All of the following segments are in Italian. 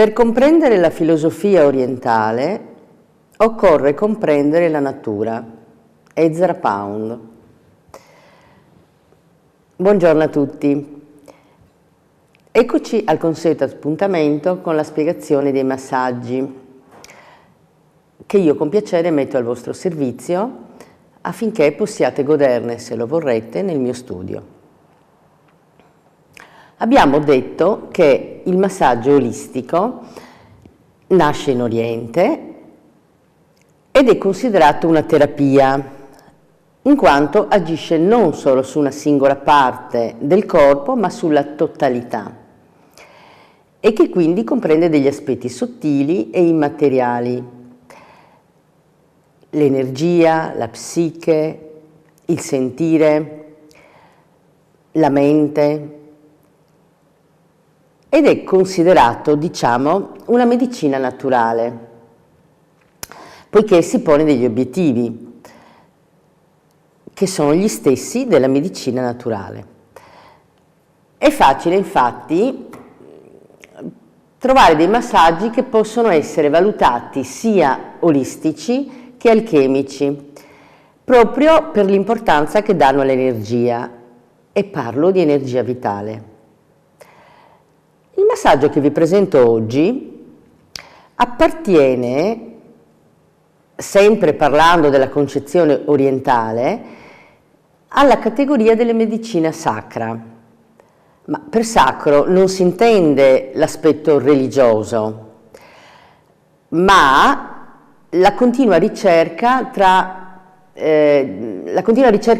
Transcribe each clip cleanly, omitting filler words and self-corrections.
Per comprendere la filosofia orientale occorre comprendere la natura. Ezra Pound. Buongiorno a tutti. Eccoci al consueto appuntamento con la spiegazione dei massaggi che io con piacere metto al vostro servizio affinché possiate goderne, se lo vorrete, nel mio studio. Abbiamo detto che il massaggio olistico nasce in Oriente ed è considerato una terapia, in quanto agisce non solo su una singola parte del corpo, ma sulla totalità, e che quindi comprende degli aspetti sottili e immateriali: l'energia, la psiche, il sentire, la mente, ed è considerato, diciamo, una medicina naturale, poiché si pone degli obiettivi che sono gli stessi della medicina naturale. È facile, infatti, trovare dei massaggi che possono essere valutati sia olistici che alchemici, proprio per l'importanza che danno all'energia, e parlo di energia vitale. Il massaggio che vi presento oggi appartiene, sempre parlando della concezione orientale, alla categoria delle medicine sacra. Ma per sacro non si intende l'aspetto religioso, ma la continua ricerca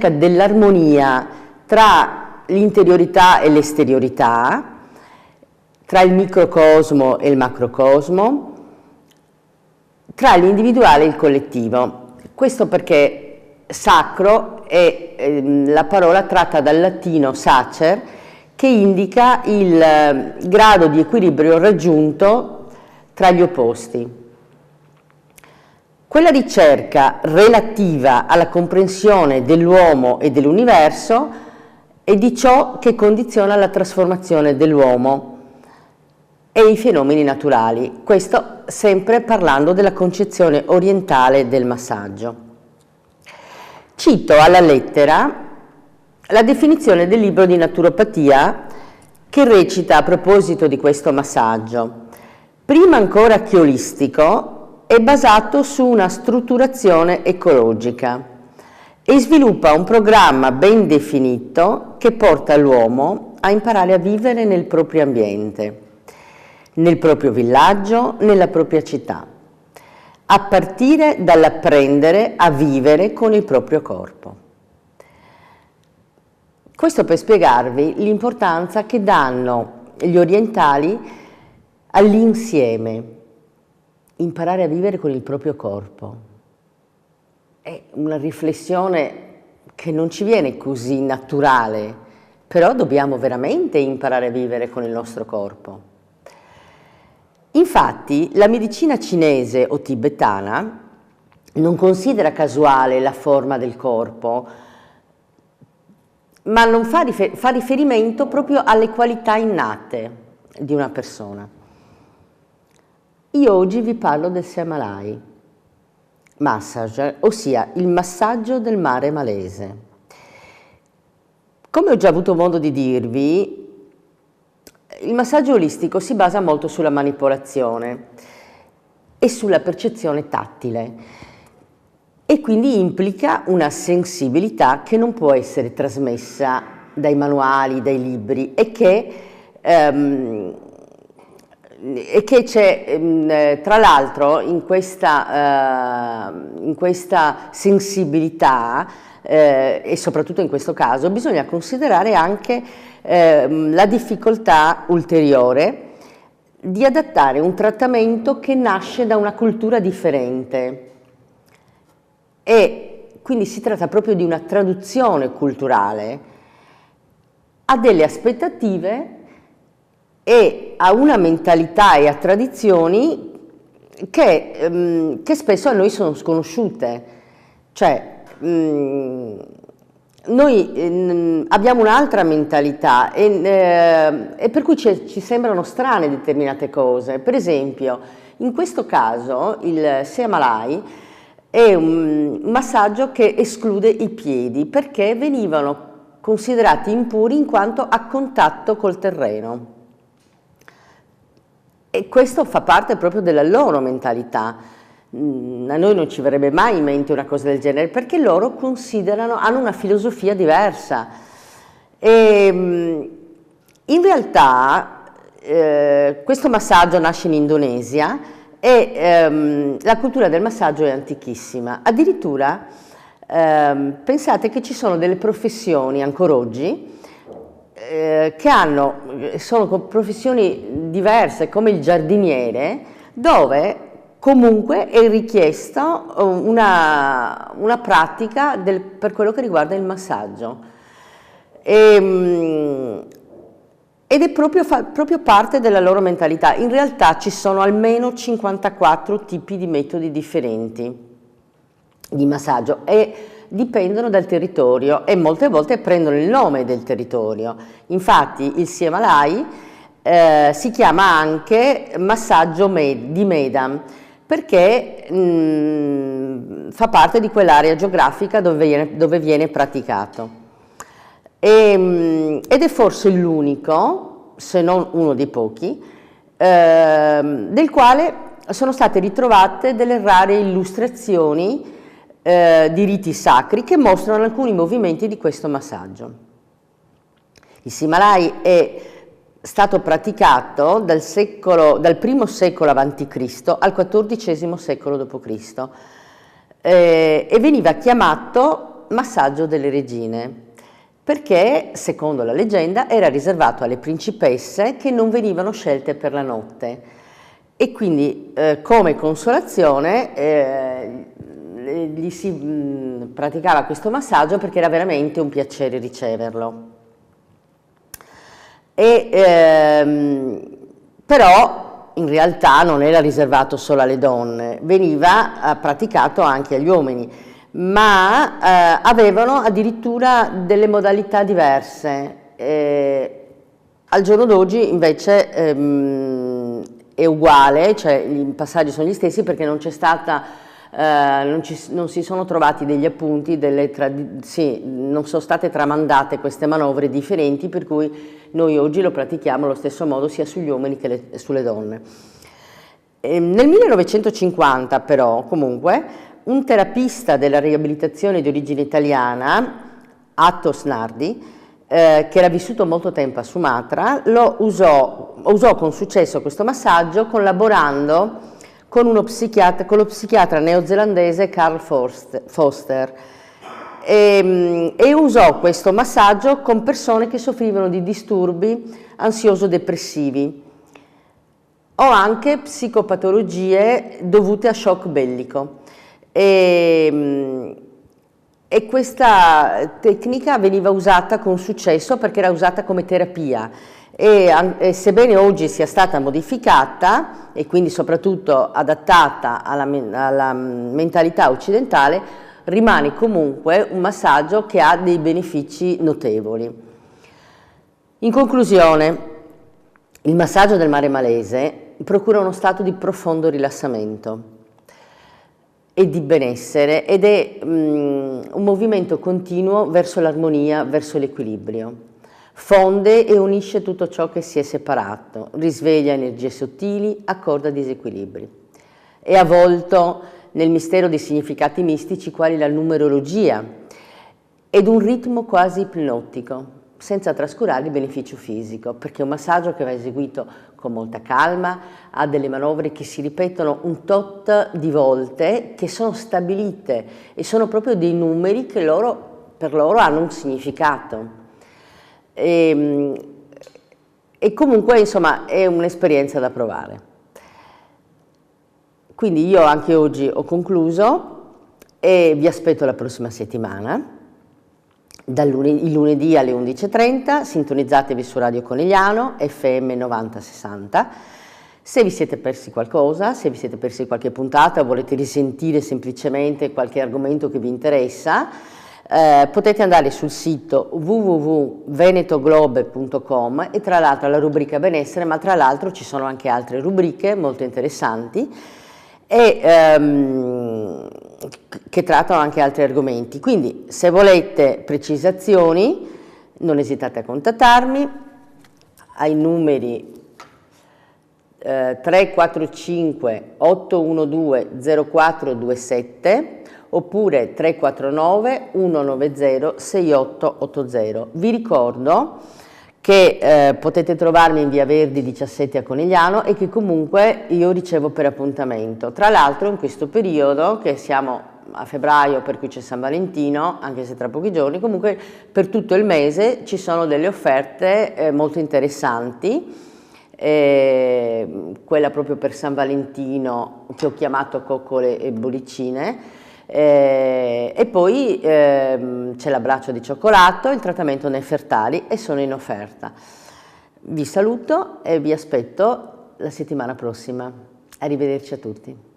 dell'armonia tra l'interiorità e l'esteriorità, tra il microcosmo e il macrocosmo, tra l'individuale e il collettivo. Questo perché sacro è la parola tratta dal latino sacer, che indica il grado di equilibrio raggiunto tra gli opposti. Quella ricerca relativa alla comprensione dell'uomo e dell'universo è di ciò che condiziona la trasformazione dell'uomo e i fenomeni naturali, questo sempre parlando della concezione orientale del massaggio. Cito alla lettera la definizione del libro di naturopatia che recita a proposito di questo massaggio: prima ancora che olistico, è basato su una strutturazione ecologica e sviluppa un programma ben definito che porta l'uomo a imparare a vivere nel proprio ambiente, nel proprio villaggio, nella propria città, a partire dall'apprendere a vivere con il proprio corpo. Questo per spiegarvi l'importanza che danno gli orientali all'insieme. Imparare a vivere con il proprio corpo è una riflessione che non ci viene così naturale, però dobbiamo veramente imparare a vivere con il nostro corpo. Infatti, la medicina cinese o tibetana non considera casuale la forma del corpo, ma non fa riferimento proprio alle qualità innate di una persona. Io oggi vi parlo del Siamalai Massage, ossia il massaggio del mare malese. Come ho già avuto modo di dirvi, il massaggio olistico si basa molto sulla manipolazione e sulla percezione tattile e quindi implica una sensibilità che non può essere trasmessa dai manuali, dai libri, e che c'è, tra l'altro, in questa sensibilità e soprattutto in questo caso bisogna considerare anche la difficoltà ulteriore di adattare un trattamento che nasce da una cultura differente, e quindi si tratta proprio di una traduzione culturale a delle aspettative e a una mentalità e a tradizioni che spesso a noi sono sconosciute. Cioè, noi abbiamo un'altra mentalità e per cui ci sembrano strane determinate cose. Per esempio, in questo caso il Siamalai è un massaggio che esclude i piedi perché venivano considerati impuri in quanto a contatto col terreno. E questo fa parte proprio della loro mentalità. A noi non ci verrebbe mai in mente una cosa del genere perché loro hanno una filosofia diversa. E, in realtà questo massaggio nasce in Indonesia e la cultura del massaggio è antichissima. Addirittura pensate che ci sono delle professioni ancora oggi sono professioni diverse, come il giardiniere, dove comunque è richiesta una pratica per quello che riguarda il massaggio. Ed è proprio parte della loro mentalità. In realtà ci sono almeno 54 tipi di metodi differenti di massaggio e dipendono dal territorio e molte volte prendono il nome del territorio. Infatti il Siamalai si chiama anche massaggio di Medam perché fa parte di quell'area geografica dove viene praticato. Ed è forse l'unico, se non uno dei pochi, del quale sono state ritrovate delle rare illustrazioni di riti sacri che mostrano alcuni movimenti di questo massaggio. Il Siamalai è stato praticato dal primo secolo a.C. al XIV secolo d.C. E veniva chiamato massaggio delle regine perché, secondo la leggenda, era riservato alle principesse che non venivano scelte per la notte e quindi come consolazione gli si praticava questo massaggio perché era veramente un piacere riceverlo. Però in realtà non era riservato solo alle donne, veniva praticato anche agli uomini, ma avevano addirittura delle modalità diverse. Al giorno d'oggi invece è uguale, cioè i passaggi sono gli stessi perché non c'è stata non si sono trovati degli appunti, non sono state tramandate queste manovre differenti per cui noi oggi lo pratichiamo allo stesso modo sia sugli uomini che sulle donne. Nel 1950 però comunque un terapista della riabilitazione di origine italiana, Athos Nardi, che era vissuto molto tempo a Sumatra, usò con successo questo massaggio collaborando con lo psichiatra neozelandese Carl Foster e usò questo massaggio con persone che soffrivano di disturbi ansioso-depressivi o anche psicopatologie dovute a shock bellico. E questa tecnica veniva usata con successo perché era usata come terapia e sebbene oggi sia stata modificata e quindi soprattutto adattata alla mentalità occidentale, rimane comunque un massaggio che ha dei benefici notevoli. In conclusione, il massaggio del mare malese procura uno stato di profondo rilassamento e di benessere ed è un movimento continuo verso l'armonia, verso l'equilibrio. Fonde e unisce tutto ciò che si è separato, risveglia energie sottili, accorda disequilibri. È avvolto nel mistero dei significati mistici quali la numerologia ed un ritmo quasi ipnotico, senza trascurare il beneficio fisico, perché è un massaggio che va eseguito con molta calma, ha delle manovre che si ripetono un tot di volte, che sono stabilite e sono proprio dei numeri che per loro hanno un significato. E comunque insomma è un'esperienza da provare. Quindi io anche oggi ho concluso e vi aspetto la prossima settimana, il lunedì alle 11:30, sintonizzatevi su Radio Conegliano, FM 9060. Se vi siete persi qualcosa, se vi siete persi qualche puntata, volete risentire semplicemente qualche argomento che vi interessa, Potete andare sul sito www.venetoglobe.com e tra l'altro alla rubrica benessere, ma tra l'altro ci sono anche altre rubriche molto interessanti e che trattano anche altri argomenti. Quindi se volete precisazioni non esitate a contattarmi ai numeri 345 812 0427 oppure 349 190 6880. Vi ricordo che potete trovarmi in via Verdi 17 a Conegliano e che comunque io ricevo per appuntamento. Tra l'altro in questo periodo, che siamo a febbraio per cui c'è San Valentino, anche se tra pochi giorni, comunque per tutto il mese ci sono delle offerte molto interessanti. Quella proprio per San Valentino che ho chiamato coccole e bollicine, e poi c'è l'abbraccio di cioccolato, il trattamento Nefertari e sono in offerta. Vi saluto e vi aspetto la settimana prossima. Arrivederci a tutti.